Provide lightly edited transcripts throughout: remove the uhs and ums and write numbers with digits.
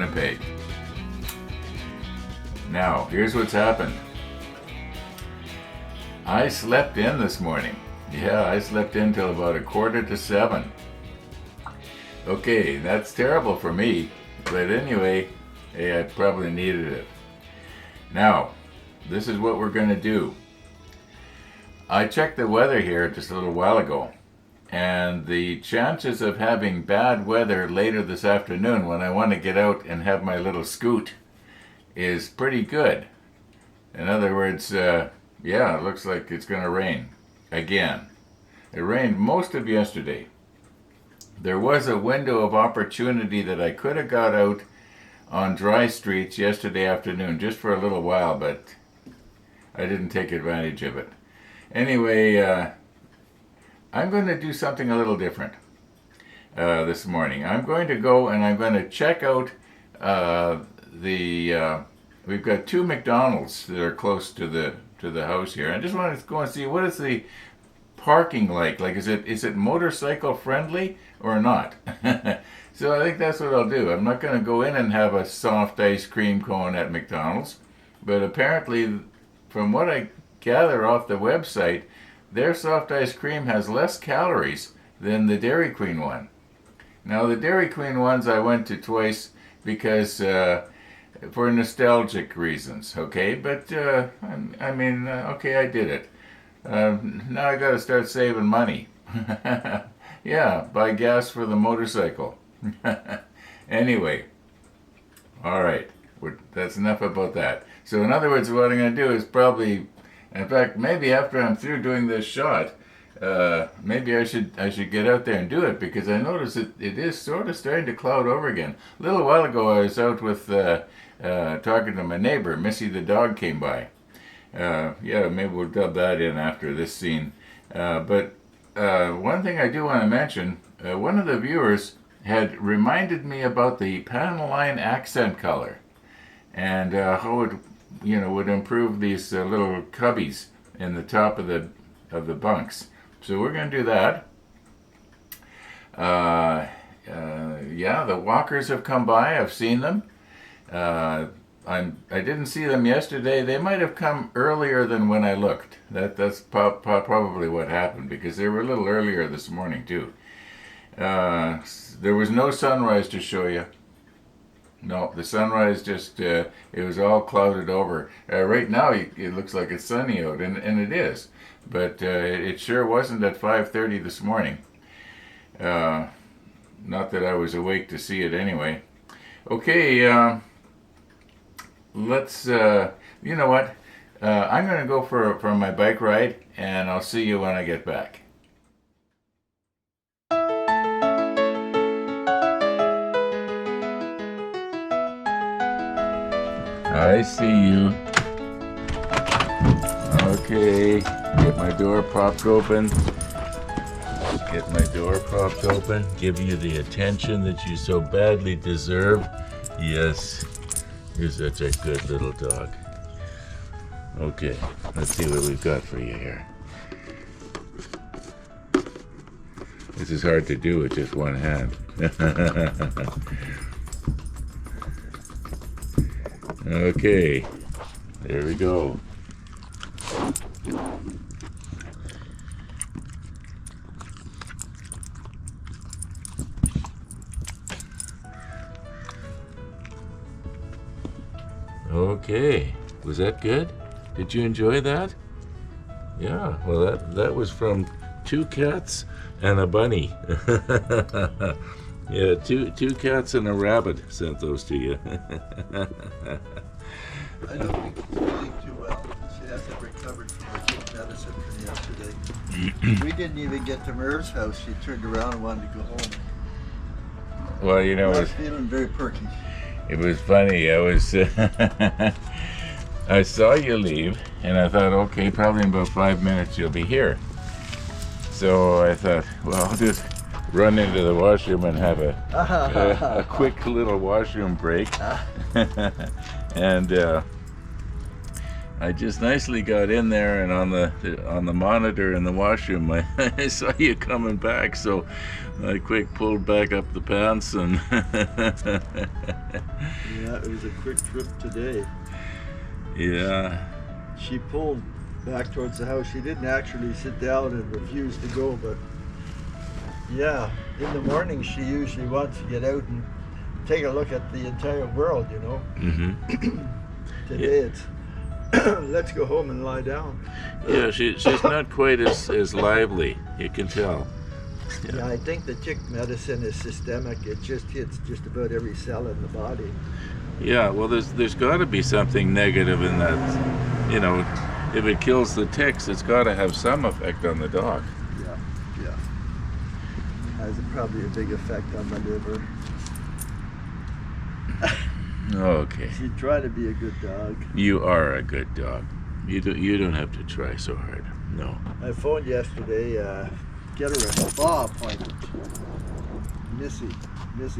Winnipeg. Now, here's what's happened. I slept in this morning. Yeah, I slept in till about 6:45. Okay, that's terrible for me, but anyway, hey, I probably needed it. Now, this is what we're going to do. I checked the weather here just a little while ago, and the chances of having bad weather later this afternoon when I want to get out and have my little scoot is pretty good. In other words, yeah, it looks like it's going to rain again. It rained most of yesterday. There was a window of opportunity that I could have got out on dry streets yesterday afternoon just for a little while, but I didn't take advantage of it. Anyway, I'm going to do something a little different this morning. I'm going to go and I'm going to check out we've got 2 McDonald's that are close to the house here. I just want to go and see what is the parking like. Like, is it motorcycle friendly or not? So I think that's what I'll do. I'm not going to go in and have a soft ice cream cone at McDonald's, but apparently, from what I gather off the website, their soft ice cream has less calories than the Dairy Queen one. Now, the Dairy Queen ones I went to twice because for nostalgic reasons, okay? But okay, I did it. Now I got to start saving money. Yeah, buy gas for the motorcycle. Anyway, all right, that's enough about that. So in other words, what I'm going to do is probably, in fact, maybe after I'm through doing this shot, maybe I should get out there and do it, because I noticed it is sort of starting to cloud over again. A little while ago, I was out with talking to my neighbor. Missy the dog came by. Yeah, maybe we'll dub that in after this scene. But one thing I do want to mention, one of the viewers had reminded me about the Panaline accent color and how it, would improve these little cubbies in the top of the bunks. So we're going to do that. Yeah, the walkers have come by. I've seen them. I didn't see them yesterday. They might have come earlier than when I looked. That's probably what happened, because they were a little earlier this morning too. There was no sunrise to show you. No, the sunrise just, it was all clouded over. Right now it looks like it's sunny out, and it is. But it sure wasn't at 5:30 this morning. Not that I was awake to see it anyway. Okay, let's, you know what? I'm going to go for my bike ride, and I'll see you when I get back. I see you. Okay, get my door popped open. Get my door popped open. Give you the attention that you so badly deserve. Yes, you're such a good little dog. Okay, let's see what we've got for you here. This is hard to do with just one hand. Okay, there we go. Okay, was that good? Did you enjoy that? Yeah, well that was from 2 cats and a bunny. Yeah, two cats and a rabbit sent those to you. I don't think it's feeling too well. She hasn't recovered from her sick medicine from yesterday. We didn't even get to Merv's house. She turned around and wanted to go home. Well, I was feeling very perky. It was funny. I was, I saw you leave, and I thought, okay, probably in about 5 minutes you'll be here. So I thought, well, I'll just run into the washroom and have a quick little washroom break. And I just nicely got in there, and on the monitor in the washroom, I saw you coming back, so I quick pulled back up the pants and. Yeah, it was a quick trip today. Yeah. She pulled back towards the house. She didn't actually sit down and refuse to go, but yeah, in the morning she usually wants to get out and take a look at the entire world, you know. Mm-hmm. Today it's let's go home and lie down. Yeah, she's not quite as lively. You can tell. Yeah, I think the tick medicine is systemic. It just hits just about every cell in the body. Yeah, well, there's got to be something negative in that. You know, if it kills the ticks, it's got to have some effect on the dog. Yeah, yeah. Has probably a big effect on the liver. Okay. She's trying to be a good dog. You are a good dog. You don't have to try so hard. No. I phoned yesterday, get her a spa appointment. Missy is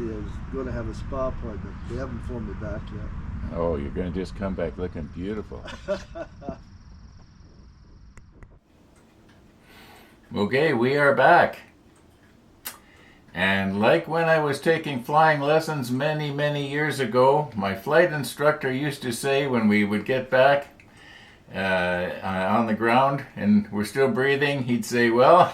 going to have a spa appointment. They haven't phoned me back yet. Oh, you're going to just come back looking beautiful. Okay, we are back. And like when I was taking flying lessons many, many years ago, my flight instructor used to say when we would get back on the ground and we're still breathing, he'd say, well,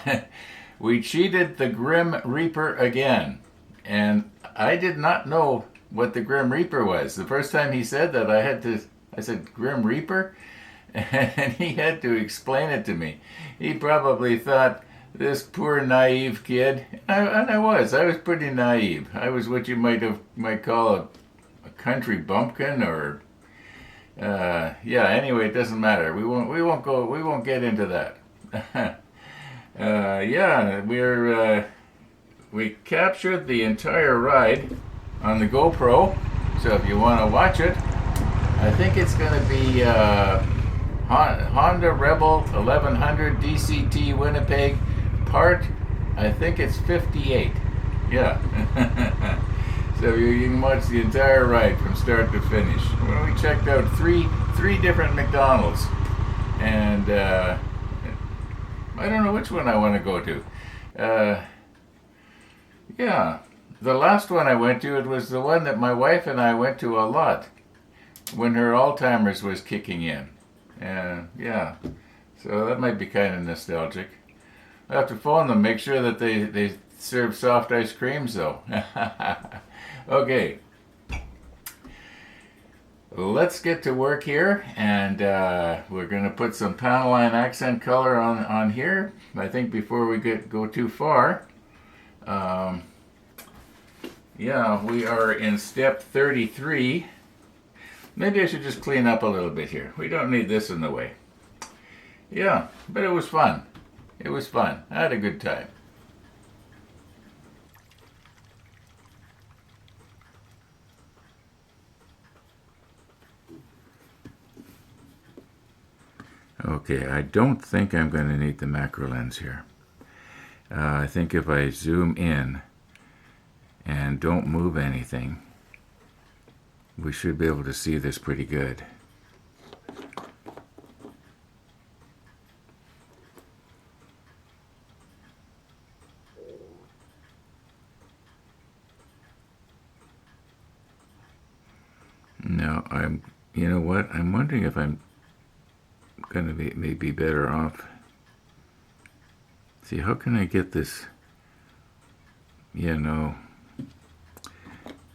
we cheated the Grim Reaper again. And I did not know what the Grim Reaper was. The first time he said that, I said, Grim Reaper? And he had to explain it to me. He probably thought, this poor naive kid, and I was pretty naive. I was what you might call a country bumpkin, or yeah. Anyway, it doesn't matter. We won't get into that. Yeah, we captured the entire ride on the GoPro. So if you want to watch it, I think it's going to be Honda Rebel 1100 DCT Winnipeg. Part, I think it's 58. Yeah. So you can watch the entire ride from start to finish. Well, we checked out three different McDonald's, and I don't know which one I want to go to. Yeah, the last one I went to, it was the one that my wife and I went to a lot when her Alzheimer's was kicking in. Yeah, so that might be kind of nostalgic. I have to phone them, make sure that they serve soft ice creams, though. Okay. Let's get to work here, and we're going to put some panel line accent color on here. I think before we go too far, yeah, we are in step 33. Maybe I should just clean up a little bit here. We don't need this in the way. Yeah, but it was fun. It was fun. I had a good time. Okay, I don't think I'm going to need the macro lens here. I think if I zoom in and don't move anything, we should be able to see this pretty good. No, you know what? I'm wondering if I'm going to be maybe better off. See, how can I get this? Yeah, no.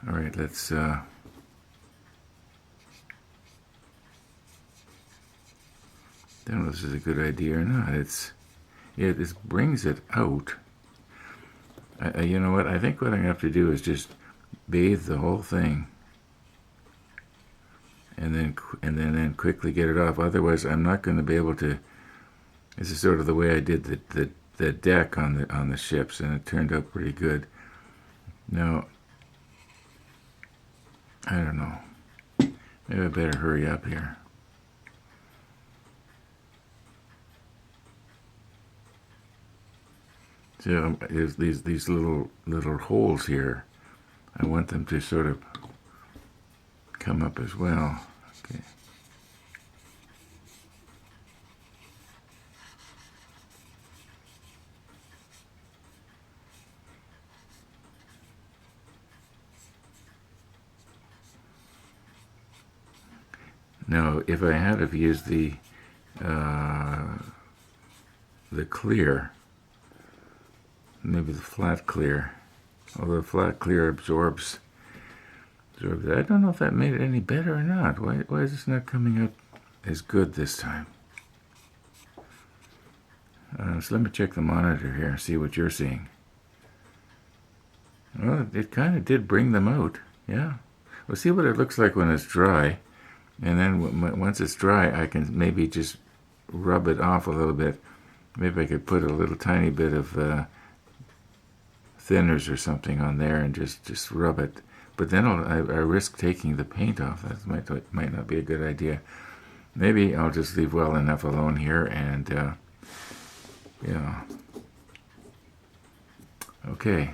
All right, let's, don't know if this is a good idea or not. Yeah, this brings it out. You know what? I think what I'm going to have to do is just bathe the whole thing. And then quickly get it off. Otherwise, I'm not going to be able to. This is sort of the way I did the deck on the ships, and it turned out pretty good. Now, I don't know. Maybe I better hurry up here. So there's these little holes here. I want them to sort of come up as well. Okay. Now, if I had have used the clear, maybe the flat clear, although the flat clear absorbs. I don't know if that made it any better or not. Why is this not coming up as good this time? So let me check the monitor here and see what you're seeing. Well, it kind of did bring them out. Yeah. We'll see what it looks like when it's dry. And then once it's dry, I can maybe just rub it off a little bit. Maybe I could put a little tiny bit of thinners or something on there and just rub it. But then I risk taking the paint off. That might not be a good idea. Maybe I'll just leave well enough alone here and, yeah. Okay.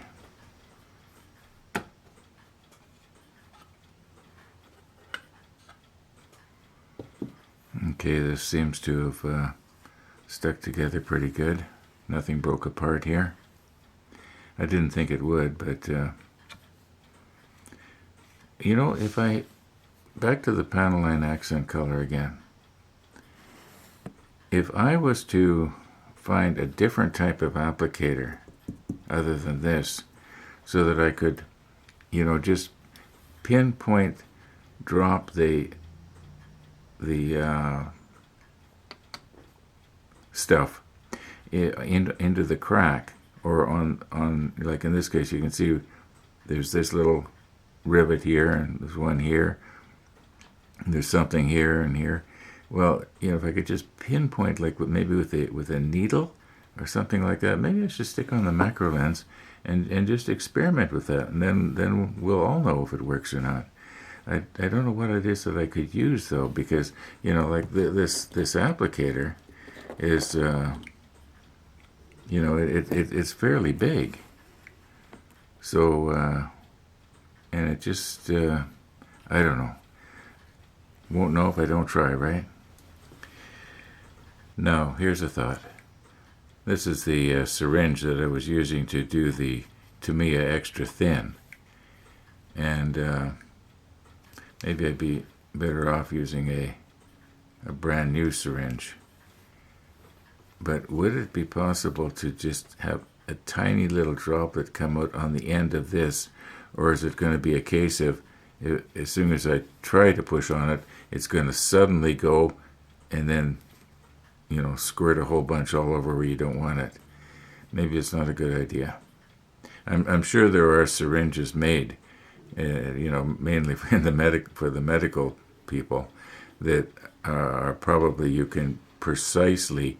Okay, this seems to have stuck together pretty good. Nothing broke apart here. I didn't think it would, but you know, back to the panel line accent color again. If I was to find a different type of applicator other than this, so that I could, you know, just pinpoint drop the stuff into the crack, or on like in this case, you can see there's this little rivet here, and there's one here, and there's something here and here. Well, you know, if I could just pinpoint, like maybe with a needle or something like that, maybe I should stick on the macro lens and just experiment with that, and then we'll all know if it works or not. I don't know what it is that I could use though, because you know, like this applicator is you know, it's fairly big, so and it just I don't know. Won't know if I don't try, right? Now, here's a thought. This is the syringe that I was using to do the Tamiya extra thin, and maybe I'd be better off using a brand new syringe. But would it be possible to just have a tiny little droplet come out on the end of this, or is it going to be a case of as soon as I try to push on it, it's going to suddenly go and then, you know, squirt a whole bunch all over where you don't want it? Maybe it's not a good idea. I'm sure there are syringes made, you know, mainly for the medical people, that are probably you can precisely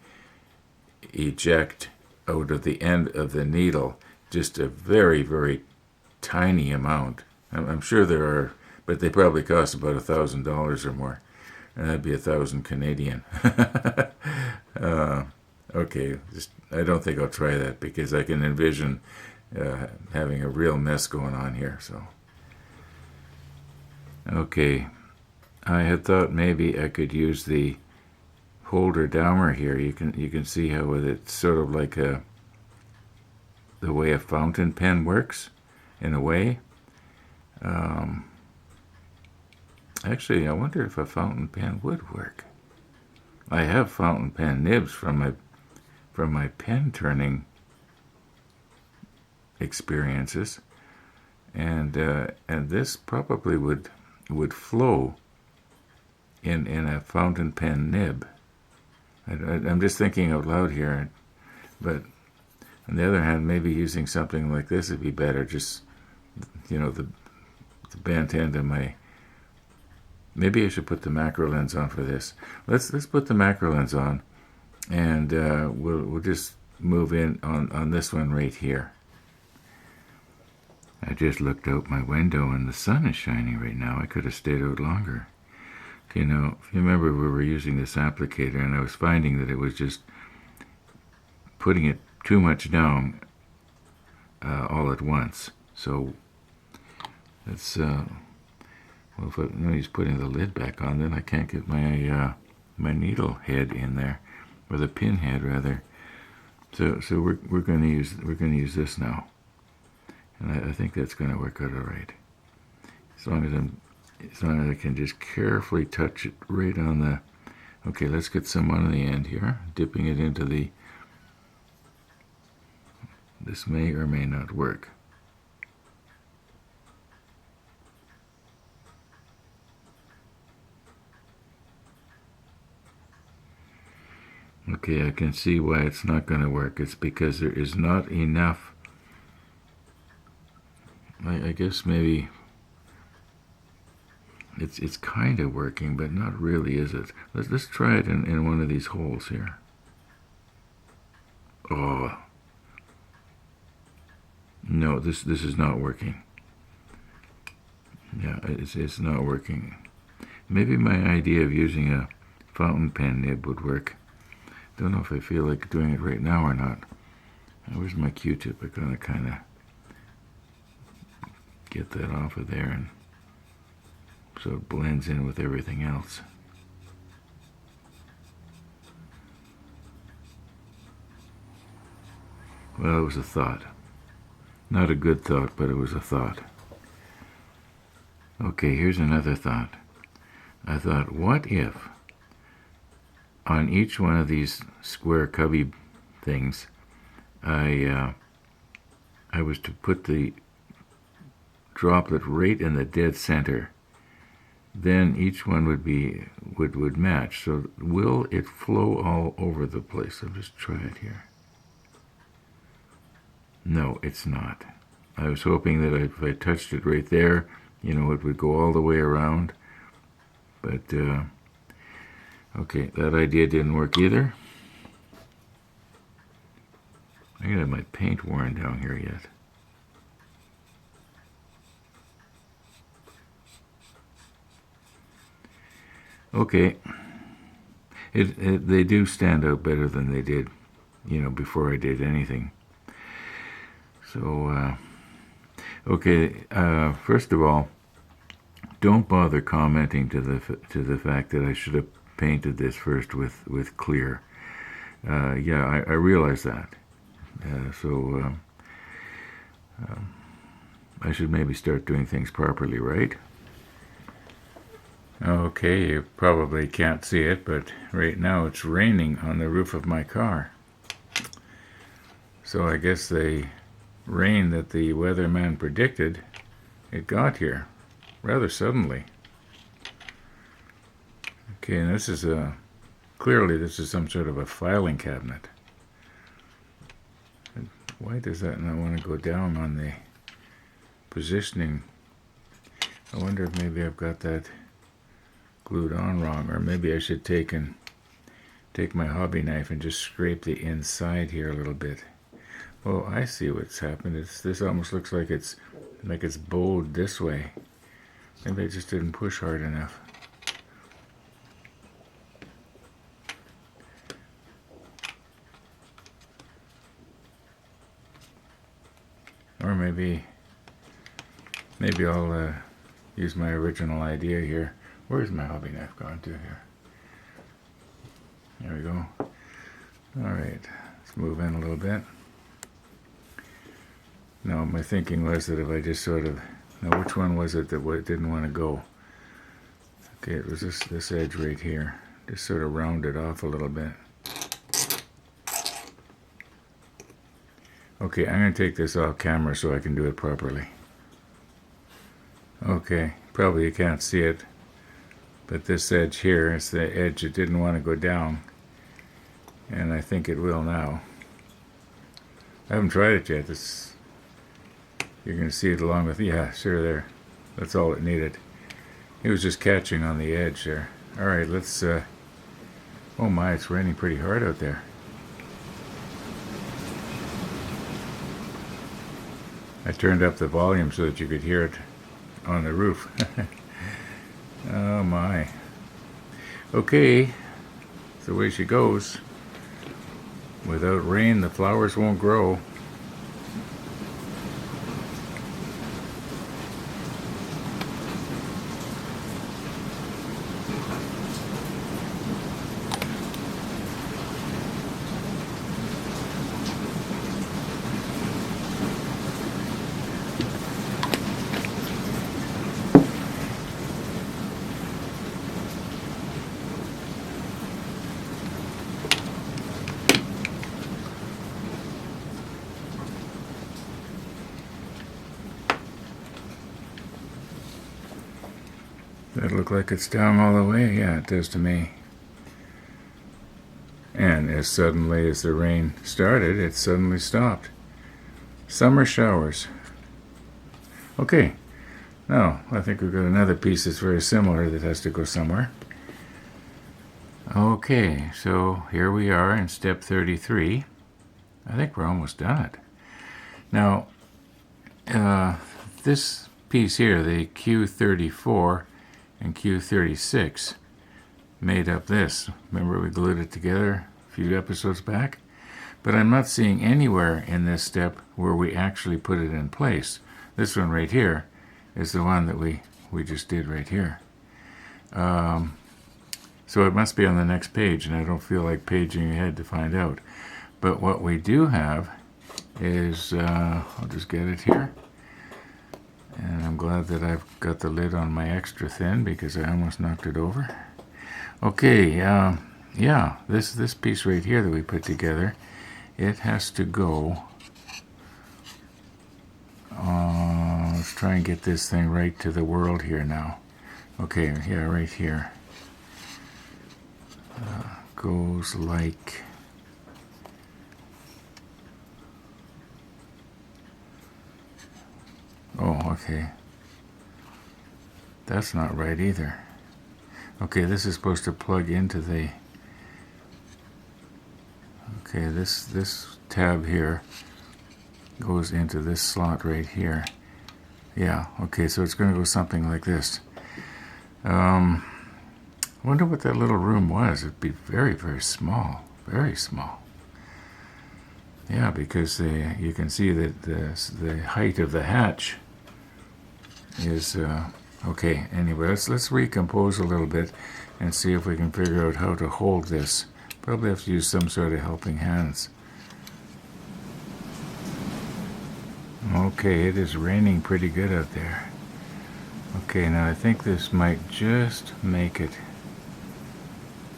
eject out of the end of the needle just a very, very tiny amount. I'm sure there are, but they probably cost about $1,000 or more, and that'd be 1,000 Canadian. Okay, I don't think I'll try that, because I can envision having a real mess going on here. So, okay, I had thought maybe I could use the holder downer here. You can see how it's sort of like the way a fountain pen works, in a way. Actually, I wonder if a fountain pen would work. I have fountain pen nibs from my pen turning experiences, and this probably would flow in a fountain pen nib. I'm just thinking out loud here, but on the other hand, maybe using something like this would be better. Just, you know, the bent end of my. Maybe I should put the macro lens on for this. Let's put the macro lens on, and we'll just move in on this one right here. I just looked out my window and the sun is shining right now. I could have stayed out longer. You know, if you remember, we were using this applicator, and I was finding that it was just putting it too much down all at once. So let's, well, if he's putting the lid back on, then I can't get my my needle head in there, or the pin head rather. So we're going to use this now, and I think that's going to work out all right, as long as I'm as long as I can just carefully touch it right on the... Okay, let's get some on the end here, dipping it into the... This may or may not work. Okay, I can see why it's not going to work. It's because there is not enough... I guess maybe... It's kind of working, but not really, is it? Let's try it in one of these holes here. Oh. No, this is not working. Yeah, it's not working. Maybe my idea of using a fountain pen nib would work. Don't know if I feel like doing it right now or not. Where's my Q-tip? I gotta kind of get that off of there, and so it blends in with everything else. Well, it was a thought. Not a good thought, but it was a thought. Okay, here's another thought. I thought, what if on each one of these square cubby things, I was to put the droplet right in the dead center, then each one would match. So will it flow all over the place? I'll just try it here. No, it's not. I was hoping that if I touched it right there, it would go all the way around. But, okay, that idea didn't work either. I gotta have my paint worn down here yet. Okay, they do stand out better than they did, before I did anything. So, okay, first of all, don't bother commenting to the fact that I should have painted this first with clear. Yeah, I realize that. So I should maybe start doing things properly, right? Okay, you probably can't see it, but right now it's raining on the roof of my car. So I guess the rain that the weatherman predicted, it got here rather suddenly. Okay, and this is clearly this is some sort of a filing cabinet. Why does that not want to go down on the positioning? I wonder if maybe I've got that glued on wrong, or maybe I should take my hobby knife and just scrape the inside here a little bit. Oh, I see what's happened. This almost looks like it's bowed this way. Maybe I just didn't push hard enough. Or maybe I'll use my original idea here. Where's my hobby knife gone to here? There we go. All right, let's move in a little bit. Now, my thinking was that if I just now which one was it that didn't want to go? Okay, it was this edge right here. Just sort of round it off a little bit. Okay, I'm going to take this off camera so I can do it properly. Okay, probably you can't see it, but this edge here is the edge it didn't want to go down, and I think it will now. I haven't tried it yet. You're going to see it along with, yeah, sure, there. That's all it needed. It was just catching on the edge there. All right, let's, oh my, it's raining pretty hard out there. I turned up the volume so that you could hear it on the roof. Oh my. Okay, that's the way she goes. Without rain, the flowers won't grow. That look like it's down all the way? Yeah, it does to me. And as suddenly as the rain started, it suddenly stopped. Summer showers. Okay, now I think we've got another piece that's very similar that has to go somewhere. Okay, so here we are in step 33. I think we're almost done it. Now, this piece here, the Q34 and Q36, made up this. Remember we glued it together a few episodes back? But I'm not seeing anywhere in this step where we actually put it in place. This one right here is the one that we just did right here. So it must be on the next page, and I don't feel like paging ahead to find out. But what we do have is, I'll just get it here. And I'm glad that I've got the lid on my extra thin because I almost knocked it over. Okay, yeah, this piece right here that we put together, it has to go. Let's try and get this thing right to the world here now. Okay, yeah, right here. Goes like... Oh, okay. That's not right either. Okay, this is supposed to plug into the... Okay, this tab here goes into this slot right here. Yeah, okay, so it's going to go something like this. I wonder what that little room was. It'd be very, very small. Very small. Yeah, because you can see that the height of the hatch is... okay, anyway, let's recompose a little bit and see if we can figure out how to hold this. Probably have to use some sort of helping hands. Okay, it is raining pretty good out there. Okay, now I think this might just make it.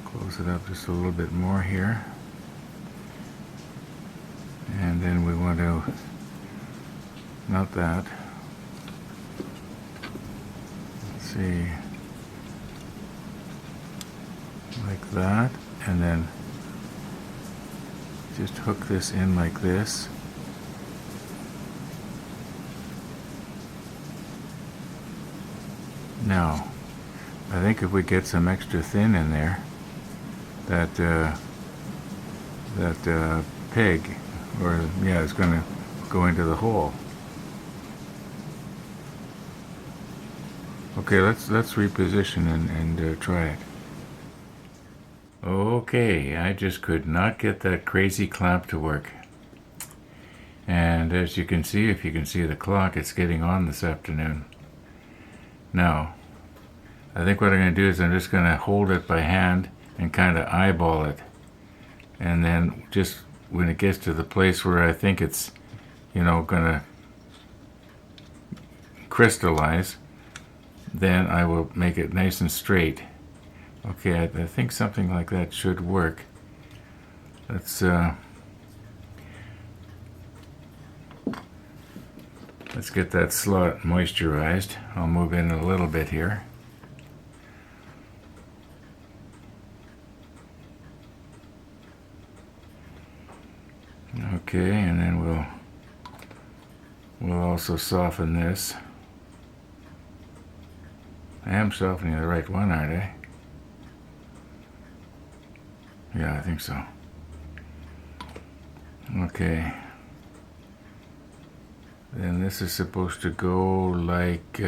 Close it up just a little bit more here. And then we want to, not that. Let's see. Like that. And then just hook this in like this. Now, I think if we get some extra thin in there, that peg, or yeah, it's going to go into the hole. Okay, let's reposition and try it. Okay, I just could not get that crazy clamp to work. And as you can see, if you can see the clock, it's getting on this afternoon. Now, I think what I'm going to do is I'm just going to hold it by hand and kind of eyeball it. And then just when it gets to the place where I think it's, you know, going to crystallize, then I will make it nice and straight. Okay, I think something like that should work. Let's get that slot moisturized. I'll move in a little bit here. Okay, and then we'll also soften this. I am softening the right one, aren't I? Yeah, I think so. Okay. Then this is supposed to go like...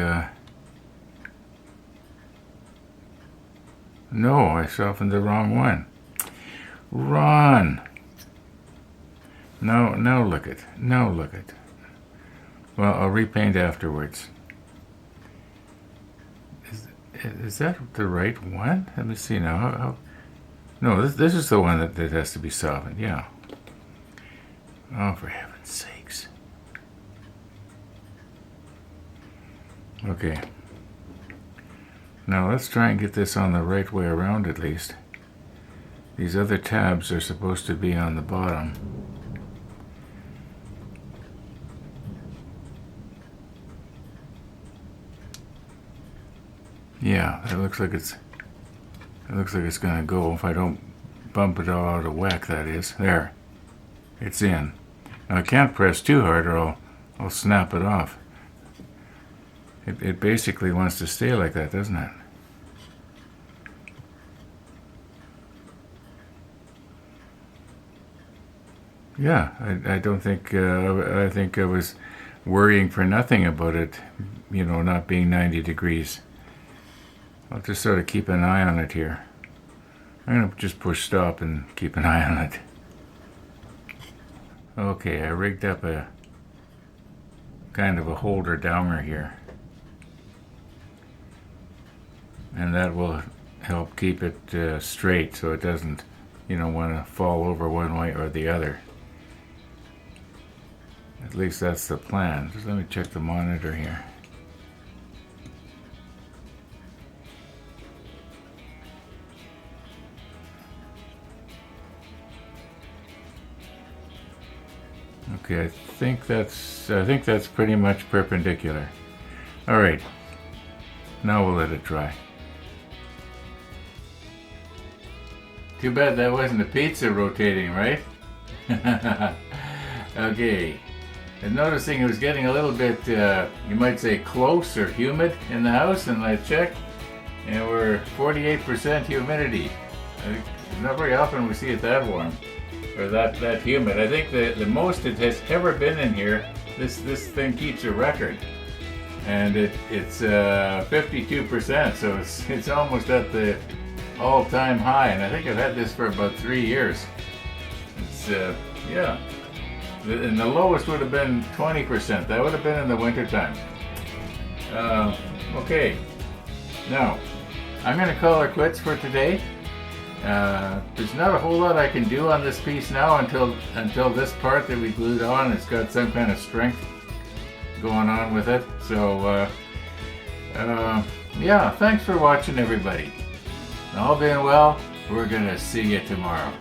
No, I softened the wrong one. Run! No, look it. No, look it. Well, I'll repaint afterwards. Is that the right one? Let me see now. No, this is the one that has to be softened, yeah. Oh, for heaven's sakes. Okay. Now let's try and get this on the right way around at least. These other tabs are supposed to be on the bottom. Yeah, it looks like it's gonna go if I don't bump it all out of whack, that is. There. It's in. Now I can't press too hard or I'll snap it off. It basically wants to stay like that, doesn't it? Yeah, I don't think, I think I was worrying for nothing about it, not being 90 degrees. I'll just sort of keep an eye on it here. I'm going to just push stop and keep an eye on it. Okay, I rigged up a kind of a holder downer here. And that will help keep it straight so it doesn't, want to fall over one way or the other. At least that's the plan. Just let me check the monitor here. Okay, I think that's pretty much perpendicular. All right. Now we'll let it dry. Too bad that wasn't a pizza rotating, right? Okay. I'm noticing it was getting a little bit, you might say, close or humid in the house, and I checked, and we're 48% humidity. Not very often we see it that warm, or that humid. I think the most it has ever been in here, this thing keeps a record, and it's 52%, so it's almost at the all-time high, and I think I've had this for about 3 years. It's, yeah. And the lowest would have been 20%. That would have been in the wintertime. Okay. Now, I'm going to call it quits for today. There's not a whole lot I can do on this piece now until this part that we glued on, it's got some kind of strength going on with it. So, yeah, thanks for watching, everybody. All being well, we're going to see you tomorrow.